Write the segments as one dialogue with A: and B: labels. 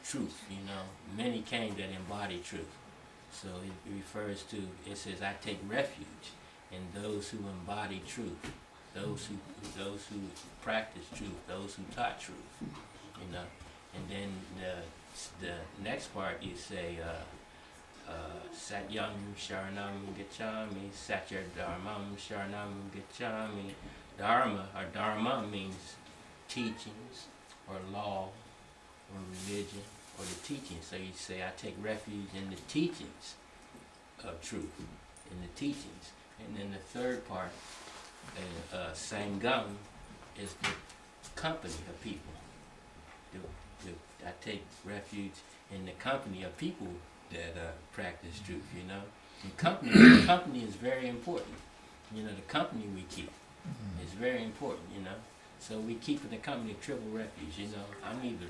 A: truth, you know. Many came that embody truth. So it refers to, it says, I take refuge in those who embody truth, those who practice truth, those who taught truth, you know. And then the next part you say, Satyam Sharanam Gacchami, Satya Dharmam Sharanam Gacchami. Dharma, or Dharma, means teachings, or law, or religion, or the teachings. So you say, I take refuge in the teachings of truth, in the teachings. And then the third part, Sangam, is the company of people. I take refuge in the company of people that practice truth, you know. And company is very important. You know, the company we keep is very important, you know. So we keep in the company of triple refuge, you know. I'm either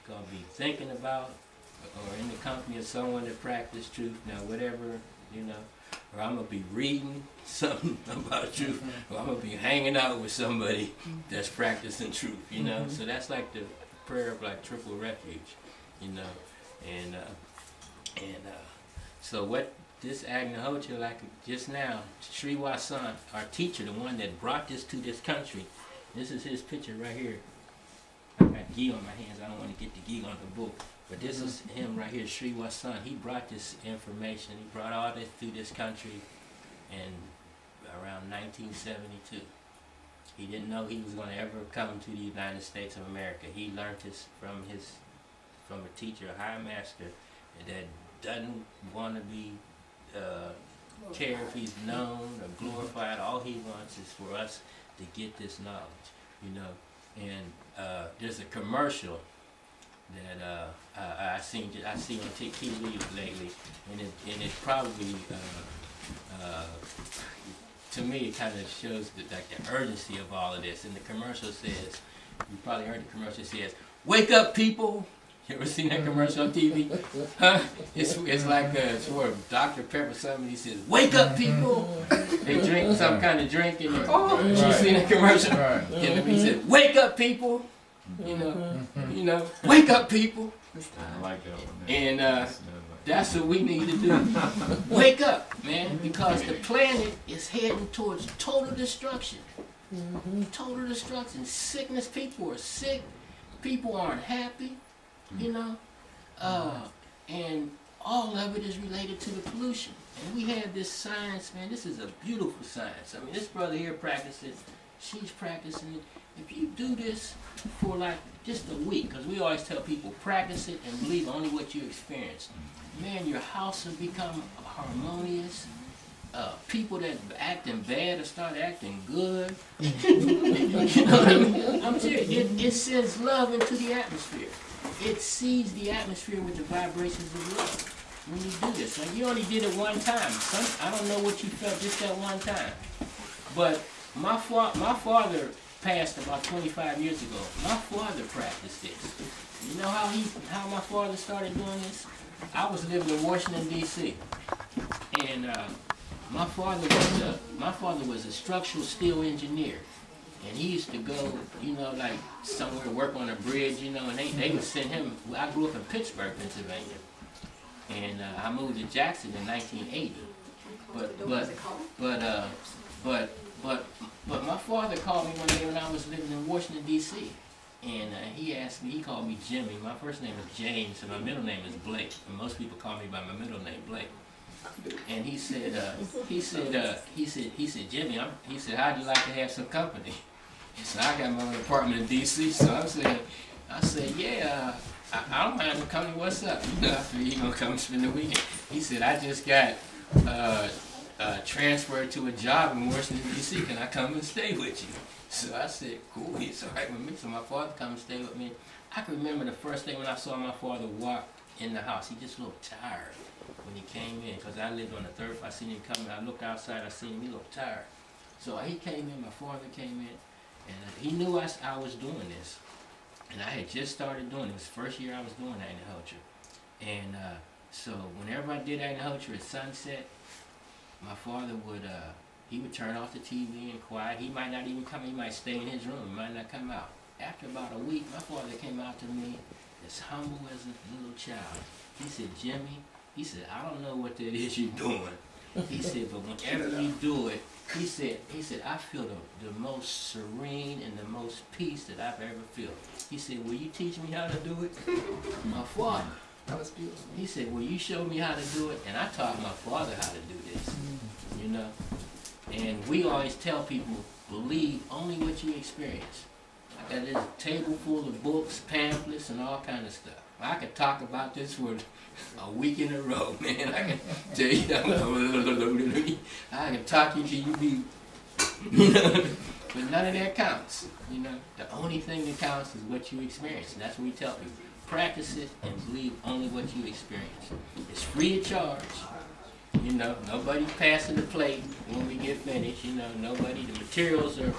A: going to be thinking about or in the company of someone that practices truth, now whatever, you know, or I'm going to be reading something about truth, or I'm going to be hanging out with somebody that's practicing truth, you know. So that's like the prayer of like triple refuge, you know. And so what this Agnihotra, like just now, Sri Wasan, our teacher, the one that brought this to this country, this is his picture right here. I got ghee on my hands, I don't want to get the ghee on the book. But this is him right here, Sri Wasan. He brought this information, he brought all this through this country in around 1972. He didn't know he was going to ever come to the United States of America. He learned this from a teacher, a high master, that doesn't want to be cared if he's known or glorified. All he wants is for us to get this knowledge, you know. And there's a commercial that I see on TV lately, and it probably to me it kind of shows the urgency of all of this. And the commercial says, you probably heard the commercial says, "Wake up, people." You ever seen that commercial on TV? Huh? It's like it's for Dr. Pepper. Somebody says, "Wake up, people." They drink some kind of drink, and you seen that commercial? And he said, "Wake up, people." You know, wake up, people.
B: I like that one.
A: And that's what we need to do. Wake up, man, because the planet is heading towards total destruction. Total destruction. Sickness. People are sick. People aren't happy. You know, and all of it is related to the pollution. And we have this science, man. This is a beautiful science. I mean, this brother here practices. She's practicing it. If you do this for like just a week, because we always tell people, practice it and believe only what you experience. Man, your house will become harmonious. People that acting bad will start acting good. You know what I mean? I'm serious. It sends love into the atmosphere. It seeds the atmosphere with the vibrations of love when you do this. Like, you only did it one time. I don't know what you felt just that one time. But my father passed about 25 years ago. My father practiced this. You know how my father started doing this? I was living in Washington, D.C. And my father was a structural steel engineer. And he used to go, you know, like somewhere work on a bridge, you know, and they would send him. I grew up in Pittsburgh, Pennsylvania, and I moved to Jackson in 1980. But my father called me one day when I was living in Washington D.C. And he asked me. He called me Jimmy. My first name is James, and my middle name is Blake. And most people call me by my middle name, Blake. And he said, Jimmy, he said, how'd you like to have some company? He said, I got my own apartment in D.C., so I said, yeah, I don't mind the company, what's up? You know, I figured you gonna come spend the weekend. He said, I just got transferred to a job in Washington, D.C., can I come and stay with you? So I said, cool, he's all right with me. So my father come and stay with me. I can remember the first day when I saw my father walk in the house. He just looked tired when he came in, because I lived on the third floor. I seen him coming. I looked outside. I seen him. He looked tired. So he came in. My father came in, and he knew I was doing this, and I had just started doing it. It was the first year I was doing Agnihotra, and so whenever I did Agnihotra at sunset, my father would he would turn off the TV and quiet. He might not even come. He might stay in his room. He might not come out. After about a week, my father came out to me as humble as a little child. He said, Jimmy, he said, I don't know what that is you're doing. He said, but whenever you do it, he said, I feel the most serene and the most peace that I've ever felt. He said, will you teach me how to do it? My father.
B: That was beautiful.
A: He said, will you show me how to do it? And I taught my father how to do this, you know. And we always tell people, believe only what you experience. I got this table full of books, pamphlets, and all kind of stuff. I could talk about this for a week in a row, man. I can tell you, I can talk you till you be, you know, but none of that counts, you know. The only thing that counts is what you experience, and that's what we tell people. Practice it and believe only what you experience. It's free of charge, you know. Nobody's passing the plate when we get finished, you know. Nobody. The materials are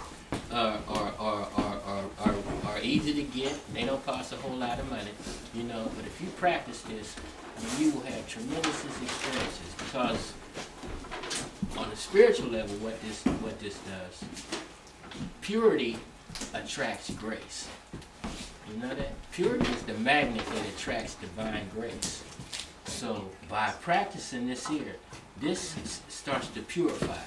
A: easy to get. They don't cost a whole lot of money, you know. But if you practice this, you will have tremendous experiences, because on a spiritual level, what this does, purity attracts grace. You know that? Purity is the magnet that attracts divine grace. So by practicing this here, this starts to purify.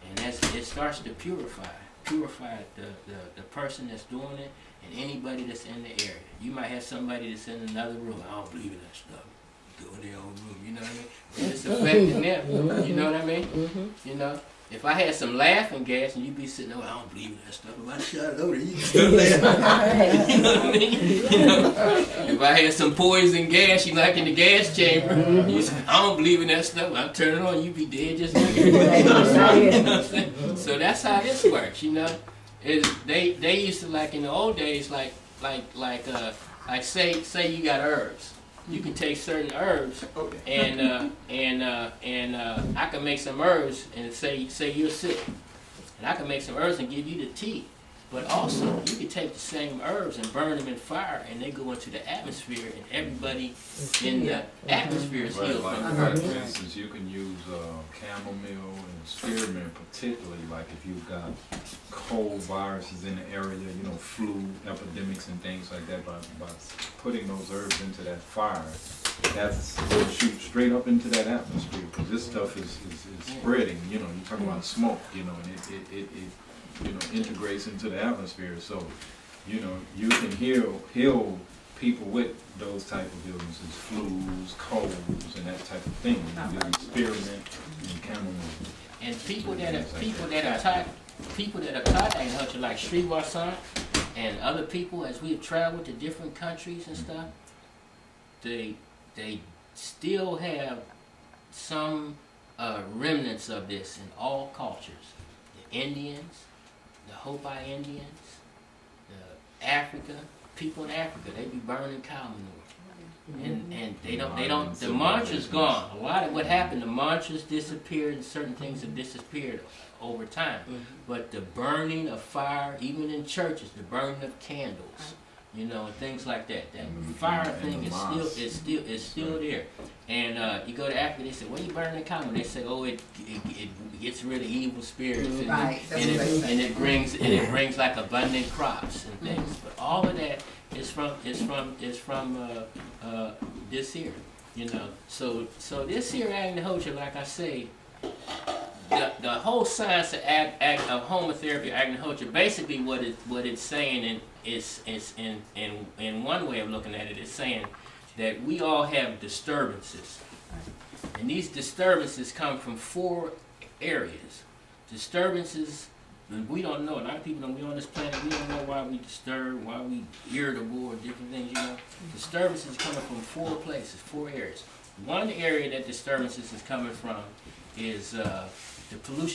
A: And as it starts to purify the person that's doing it and anybody that's in the area. You might have somebody that's in another room. I don't believe in that stuff. Go in their own room, you know what I mean? And it's affecting them, you know what I mean? You know? If I had some laughing gas and you'd be sitting there, I don't believe in that stuff. If I shot it over, you can start laughing. You know what I mean? You know? If I had some poison gas, you like in the gas chamber, you say, I don't believe in that stuff. I turn it on, you be dead just like you know what I'm saying? So that's how this works, you know? They used to, like in the old days, like say you got herbs. You can take certain herbs, and I can make some herbs, and say you're sick, and I can make some herbs and give you the tea. But also, you can take the same herbs and burn them in fire, and they go into the atmosphere, and everybody in the atmosphere is healed from the herbs.
C: For instance, you can use chamomile and spearmint, particularly like if you've got cold viruses in the area, you know, flu epidemics and things like that. By putting those herbs into that fire, that's going to shoot straight up into that atmosphere, because this stuff is spreading. You know, you're talking about smoke, you know, and it you know, integrates into the atmosphere. So, you know, you can heal people with those type of illnesses, flus, colds, and that type of thing. You can spearmint and chamomile.
A: And people that are taught Agnihotra, like Sri Vasant and other people, as we have traveled to different countries and stuff, they still have some remnants of this in all cultures. The Indians, the Hopi Indians, Africa, people in Africa, they be burning cow manure. And they don't, the mantra's gone. A lot of what happened, the mantras disappeared and certain things have disappeared over time. But the burning of fire, even in churches, the burning of candles, you know, and things like that. That fire thing is still there. And you go to Africa, they say, "What are you burning the cow?" They say, "Oh, it gets rid of evil spirits, and it brings like abundant crops and things." But all of that is from this here, you know. So this here Agnihotra, like I say, the whole science of homotherapy, Agnihotra, basically what it's saying is in one way of looking at it, is saying that we all have disturbances, and these disturbances come from 4 areas. Disturbances we don't know. A lot of people don't. We on this planet, we don't know why we disturb, why we irritable, or different things. You know, disturbances coming from 4 places, 4 areas. One area that disturbances is coming from is the pollution.